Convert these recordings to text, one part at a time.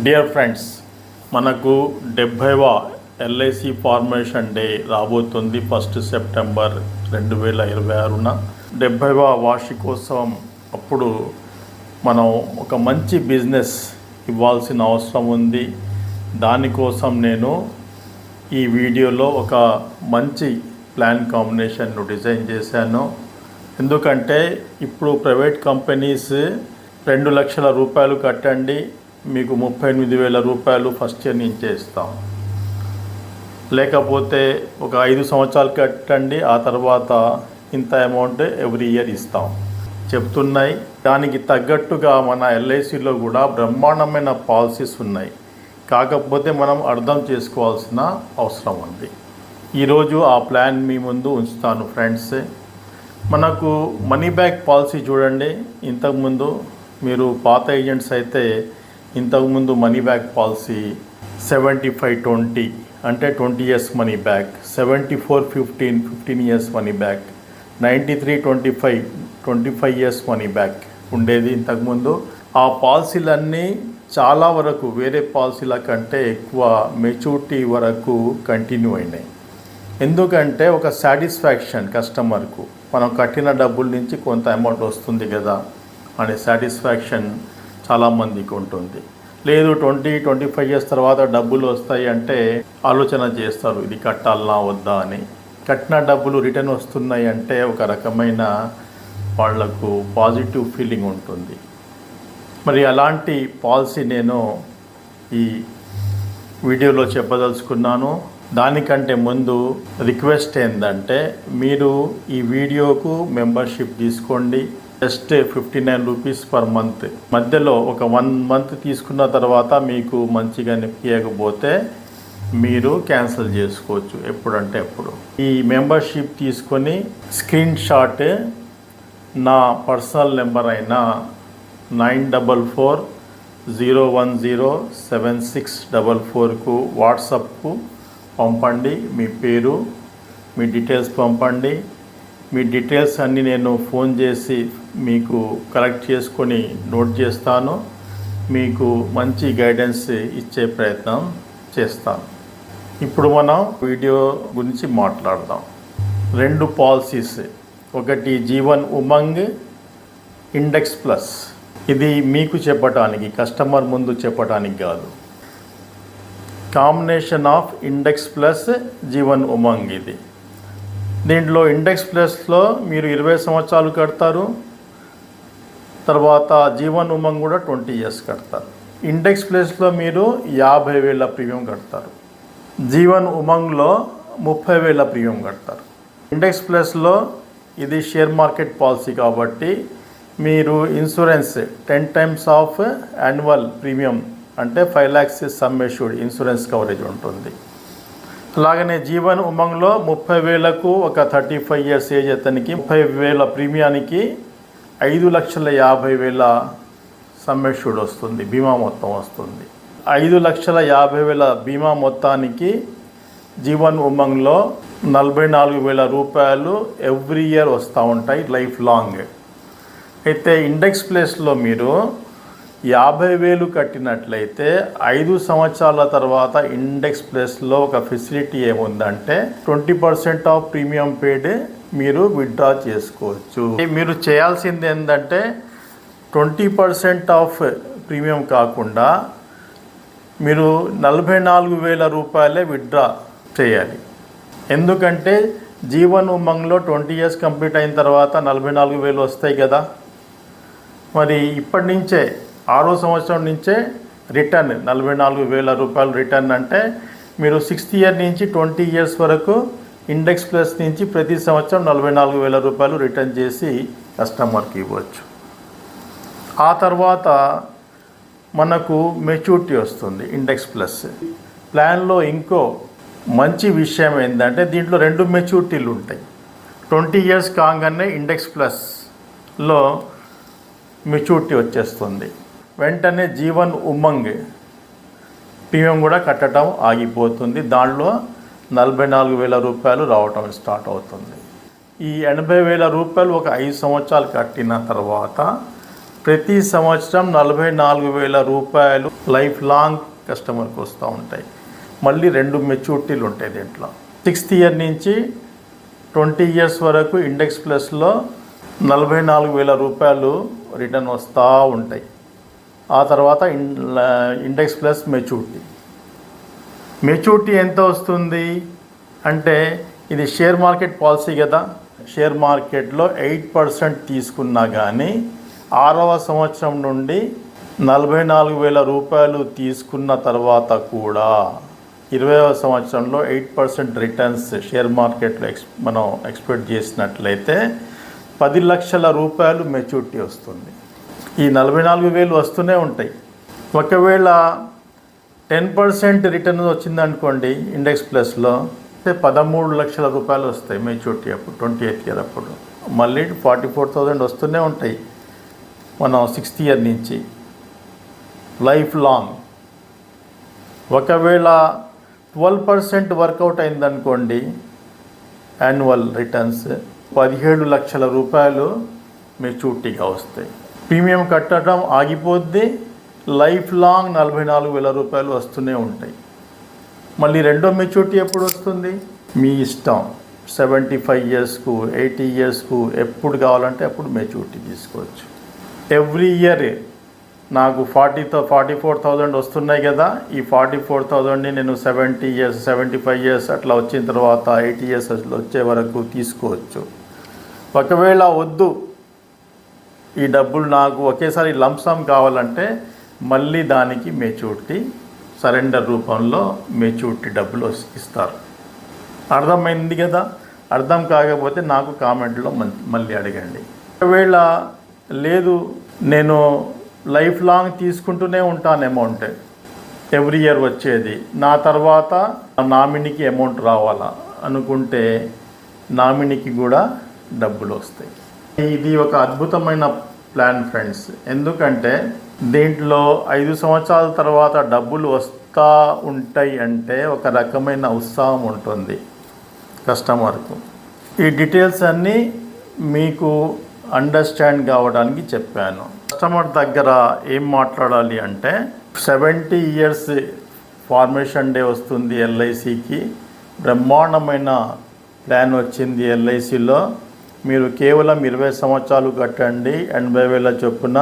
Dear friends, మనకు 70వ LIC formation day రాబోతుంది 1 September 2026న 70వ వార్షికోత్సవం. అప్పుడు మనం ఒక మంచి బిజినెస్ ఇవ్వాల్సిన అవసరం ఉంది. దానికోసం నేను ఈ వీడియోలో ఒక మంచి ప్లాన్ కాంబినేషన్ను డిజైన్ చేశాను. ఎందుకంటే ఇప్పుడు ప్రైవేట్ కంపెనీస్ 2 లక్షల రూపాయలు కట్టండి, మీకు 38,000 రూపాయలు ఫస్ట్ ఇయర్ నుంచి ఇస్తాం. లేకపోతే ఒక 5 సంవత్సరాలు కట్టండి, ఆ తర్వాత ఇంత అమౌంట్ ఎవ్రీ ఇయర్ ఇస్తాం చెప్తున్నాయి. దానికి తగ్గట్టుగా మన ఎల్ఐసిలో కూడా బ్రహ్మాండమైన పాలసీస్ ఉన్నాయి. కాకపోతే మనం అర్థం చేసుకోవాల్సిన అవసరం ఉంది. ఈరోజు ఆ ప్లాన్ మీ ముందు ఉంచుతాను ఫ్రెండ్స్. మనకు మనీ బ్యాక్ పాలసీ చూడండి. ఇంతకుముందు మీరు పాత ఏజెంట్స్ అయితే ఇంతకుముందు మనీ బ్యాక్ పాలసీ 75-20 అంటే 20 years money back, 74-15 15 years money back, 93-25 25 years money back ఉండేది ఇంతకుముందు. ఆ పాలసీలన్నీ చాలా వరకు వేరే పాలసీల కంటే ఎక్కువ మెచ్యూరిటీ వరకు కంటిన్యూ అయినాయి. ఎందుకంటే ఒక సాటిస్ఫాక్షన్ కస్టమర్కు, మనం కట్టిన డబ్బుల నుంచి కొంత అమౌంట్ వస్తుంది కదా అనే సాటిస్ఫాక్షన్ చాలామందికి ఉంటుంది. లేదు 20-25 ఇయర్స్ తర్వాత డబ్బులు వస్తాయి అంటే ఆలోచన చేస్తారు, ఇది కట్టాలనా వద్దా అని. కట్టిన డబ్బులు రిటర్న్ వస్తున్నాయి అంటే ఒక రకమైన వాళ్లకు పాజిటివ్ ఫీలింగ్ ఉంటుంది. మరి అలాంటి పాలసీ నేను ఈ వీడియోలో చెప్పదలుచుకున్నాను. దానికంటే ముందు రిక్వెస్ట్ ఏంటంటే, మీరు ఈ వీడియోకు మెంబర్షిప్ తీసుకోండి. Just 59 rupees per month. మధ్యలో ఒక 1 మంత్ తీసుకున్న తర్వాత మీకు మంచిగా అనిపించకపోతే మీరు క్యాన్సిల్ చేసుకోవచ్చు ఎప్పుడంటే అప్పుడు. ఈ మెంబర్షిప్ తీసుకొని స్క్రీన్ షాట్ నా పర్సనల్ నెంబర్ అయిన 9440107644కు వాట్సాప్కు పంపండి. మీ పేరు, మీ డీటెయిల్స్ పంపండి. మీ డీటెయిల్స్ అన్నీ నేను ఫోన్ చేసి మీకు కలెక్ట్ చేసుకొని నోట్ చేస్తాను. మీకు మంచి గైడెన్స్ ఇచ్చే ప్రయత్నం చేస్తాను. ఇప్పుడు మనం వీడియో గురించి మాట్లాడదాం. 2 పాలసీస్, ఒకటి జీవన్ ఉమంగ్, ఇండెక్స్ ప్లస్. ఇది మీకు చెప్పటానికి, కస్టమర్ ముందు చెప్పటానికి కాదు. Combination of index plus Jeevan Umang ఇది. దీంట్లో ఇండెక్స్ ప్లస్లో మీరు 20 సంవత్సరాలు కడతారు, తర్వాత జీవన్ ఉమంగ్ కూడా 20 ఇయర్స్ కడతారు. ఇండెక్స్ ప్లస్లో మీరు 50,000 ప్రీమియం కడతారు, జీవన్ ఉమంగ్లో 30,000 ప్రీమియం కడతారు. ఇండెక్స్ ప్లస్లో ఇది షేర్ మార్కెట్ పాలసీ కాబట్టి మీరు insurance 10 times of annual premium అంటే 5 lakhs sum assured insurance coverage ఉంటుంది. అలాగనే జీవన్ ఉమంగ్లో 30,000కు ఒక 35 ఇయర్స్ ఏజ్ అతనికి 30,000 ప్రీమియానికి 5,50,000 సమ్ అష్యూర్డ్ వస్తుంది, బీమా మొత్తం వస్తుంది. 5,50,000 బీమా మొత్తానికి జీవన్ ఉమంగ్లో 44,000 రూపాయలు ఎవ్రీ ఇయర్ వస్తూ ఉంటాయి లైఫ్ లాంగ్. అయితే ఇండెక్స్ ప్లేస్లో మీరు 50,000 కట్టినట్లయితే 5 సంవత్సరాల తర్వాత ఇండెక్స్ ప్లస్లో ఒక ఫెసిలిటీ ఏముందంటే 20% ఆఫ్ ప్రీమియం పేడ్ మీరు విత్డ్రా చేసుకోవచ్చు. మీరు చేయాల్సింది ఏంటంటే 20% ఆఫ్ ప్రీమియం కాకుండా మీరు 44,000 రూపాయలే విత్డ్రా చేయాలి. ఎందుకంటే జీవన్ ఉమంగ్లో 20 ఇయర్స్ కంప్లీట్ అయిన తర్వాత 44,000 వస్తాయి కదా. మరి ఇప్పటి నుంచే 6వ సంవత్సరం నుంచే రిటర్న్ 44,000 రూపాయలు రిటర్న్ అంటే మీరు 6th ఇయర్ నుంచి 20 ఇయర్స్ వరకు ఇండెక్స్ ప్లస్ నుంచి ప్రతి సంవత్సరం 44,000 రూపాయలు రిటర్న్ చేసి కస్టమర్కి ఇవ్వచ్చు. ఆ తర్వాత మనకు మెచ్యూరిటీ వస్తుంది ఇండెక్స్ ప్లస్ ప్లాన్లో. ఇంకో మంచి విషయం ఏంటంటే దీంట్లో 2 మెచ్యూరిటీలు ఉంటాయి. 20 ఇయర్స్ కాగానే ఇండెక్స్ ప్లస్లో మెచ్యూరిటీ వచ్చేస్తుంది. వెంటనే జీవన్ ఉమంగ్ ప్రీమియం కూడా కట్టడం ఆగిపోతుంది. దాంట్లో 44,000 రూపాయలు రావటం స్టార్ట్ అవుతుంది. ఈ 80,000 రూపాయలు ఒక 5 సంవత్సరాలు కట్టిన తర్వాత ప్రతి సంవత్సరం 44,000 రూపాయలు లైఫ్ లాంగ్ కస్టమర్కి వస్తూ ఉంటాయి. మళ్ళీ 2 మెచ్యూరిటీలు ఉంటాయి దీంట్లో. 6th ఇయర్ నుంచి 20 ఇయర్స్ వరకు ఇండెక్స్ ప్లస్లో 44,000 రూపాయలు రిటర్న్ వస్తూ ఉంటాయి. ఆ తర్వాత ఇండెక్స్ ప్లస్ మెచ్యూరిటీ ఎంత వస్తుంది అంటే, ఇది షేర్ మార్కెట్ పాలసీ కదా. షేర్ మార్కెట్లో 8% తీసుకున్నా కానీ 6వ సంవత్సరం నుండి 44,000 రూపాయలు తీసుకున్న తర్వాత కూడా 20వ సంవత్సరంలో 8% రిటర్న్స్ షేర్ మార్కెట్లో మనం ఎక్స్పెక్ట్ చేసినట్లయితే 10 లక్షల రూపాయలు మెచ్యూరిటీ వస్తుంది. ఈ 44,000 వస్తూనే ఉంటాయి. ఒకవేళ 10% రిటర్న్ వచ్చిందనుకోండి ఇండెక్స్ ప్లస్లో, 13 లక్షల రూపాయలు వస్తాయి మెచ్యూరిటీ అప్పుడు 28th ఇయర్ అప్పుడు. మళ్ళీ 44,000 వస్తూనే ఉంటాయి మనం 6th ఇయర్ నుంచి లైఫ్ లాంగ్. ఒకవేళ 12% వర్కౌట్ అయిందనుకోండి యాన్యువల్ రిటర్న్స్ 17 లక్షల రూపాయలు మెచ్యూరిటీగా వస్తాయి. ప్రీమియం కట్టడం ఆగిపోద్ది, లైఫ్ లాంగ్ 44,000 రూపాయలు వస్తూనే ఉంటాయి. మళ్ళీ రెండో మెచ్యూరిటీ ఎప్పుడు వస్తుంది మీ ఇష్టం. 75 ఇయర్స్కు 80 ఇయర్స్కు ఎప్పుడు కావాలంటే అప్పుడు మెచ్యూరిటీ తీసుకోవచ్చు. ఎవ్రీ ఇయర్ నాకు 44,000 వస్తున్నాయి కదా, ఈ 44,000ని నేను 70 ఇయర్స్ 75 ఇయర్స్ అట్లా వచ్చిన తర్వాత 80 ఇయర్స్ వచ్చే వరకు తీసుకోవచ్చు. ఒకవేళ వద్దు ఈ డబ్బులు నాకు ఒకేసారి లంసమ్ కావాలంటే మళ్ళీ దానికి మెచ్యూరిటీ సరెండర్ రూపంలో మెచ్యూరిటీ డబ్బులు ఇస్తారు. అర్థమైంది కదా. అర్థం కాకపోతే నాకు కామెంట్లో మళ్ళీ అడగండి. ఒకవేళ లేదు నేను లైఫ్ లాంగ్ తీసుకుంటూనే ఉంటాను అమౌంట్ ఎవ్రీ ఇయర్ వచ్చేది, నా తర్వాత నామినీకి అమౌంట్ రావాలా అనుకుంటే నామినీకి కూడా డబ్బులు వస్తాయి. ఇది ఒక అద్భుతమైన ప్లాన్ ఫ్రెండ్స్. ఎందుకంటే దీంట్లో 5 సంవత్సరాల తర్వాత డబ్బులు వస్తూ ఉంటాయి అంటే ఒక రకమైన ఉత్సాహం ఉంటుంది కస్టమర్కు. ఈ డీటెయిల్స్ అన్నీ మీకు అండర్స్టాండ్ కావడానికి చెప్పాను. కస్టమర్ దగ్గర ఏం మాట్లాడాలి అంటే 70 ఇయర్స్ ఫార్మేషన్ డే వస్తుంది ఎల్ఐసికి. బ్రహ్మాండమైన ప్లాన్ వచ్చింది ఎల్ఐసిలో. మీరు కేవలం 20 సంవత్సరాలు కట్టండి 80,000 చొప్పున,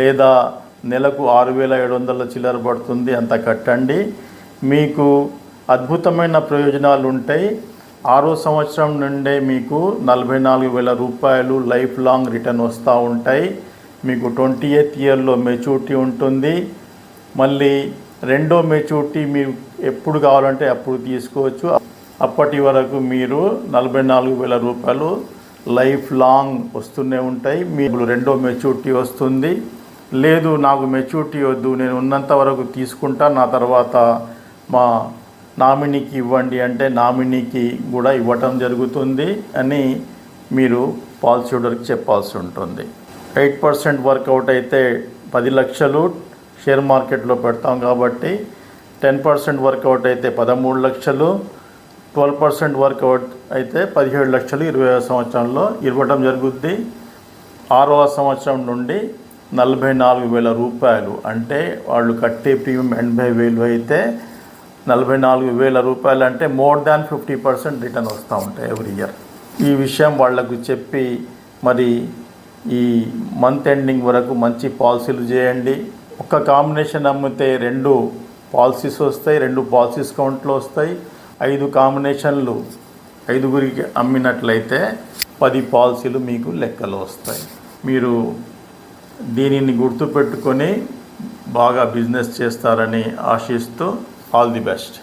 లేదా నెలకు 6,700 చిల్లర పడుతుంది, అంత కట్టండి. మీకు అద్భుతమైన ప్రయోజనాలు ఉంటాయి. 6వ సంవత్సరం నుండే మీకు 44,000 రూపాయలు లైఫ్ లాంగ్ రిటర్న్ వస్తూ ఉంటాయి. మీకు 28th ఇయర్లో మెచ్యూరిటీ ఉంటుంది. మళ్ళీ రెండో మెచ్యూరిటీ మీరు ఎప్పుడు కావాలంటే అప్పుడు తీసుకోవచ్చు. అప్పటి వరకు మీరు 44,000 రూపాయలు లైఫ్ లాంగ్ వస్తూనే ఉంటాయి. మీకు రెండో మెచ్యూరిటీ వస్తుంది. లేదు నాకు మెచ్యూరిటీ వద్దు, నేను ఉన్నంత వరకు తీసుకుంటా, నా తర్వాత మా నామినీకి ఇవ్వండి అంటే నామినీకి కూడా ఇవ్వటం జరుగుతుంది అని మీరు పాలసీ హోల్డర్కి చెప్పాల్సి ఉంటుంది. 8% వర్కౌట్ అయితే 10 లక్షలు షేర్ మార్కెట్లో పెడతాం కాబట్టి, 10% వర్కౌట్ అయితే 13 లక్షలు, 12% వర్కౌట్ అయితే 17 లక్షలు 20వ సంవత్సరంలో ఇవ్వడం జరుగుద్ది. 6వ సంవత్సరం నుండి 44,000 రూపాయలు అంటే వాళ్ళు కట్టే ప్రీమియం 80,000 అయితే 44,000 రూపాయలు అంటే మోర్ దాన్ 50% రిటర్న్ వస్తూ ఉంటాయి ఎవ్రీ ఇయర్. ఈ విషయం వాళ్లకు చెప్పి మరి ఈ మంత్ ఎండింగ్ వరకు మంచి పాలసీలు చేయండి. ఒక కాంబినేషన్ అమ్మితే 2 పాలసీస్ వస్తాయి, 2 పాలసీస్ కౌంట్లో వస్తాయి. 5 కాంబినేషన్లు 5గురికి అమ్మినట్లయితే 10 పాలసీలు మీకు లెక్కలు వస్తాయి. మీరు దీనిని గుర్తుపెట్టుకొని బాగా బిజినెస్ చేస్తారని ఆశిస్తూ ఆల్ ది బెస్ట్.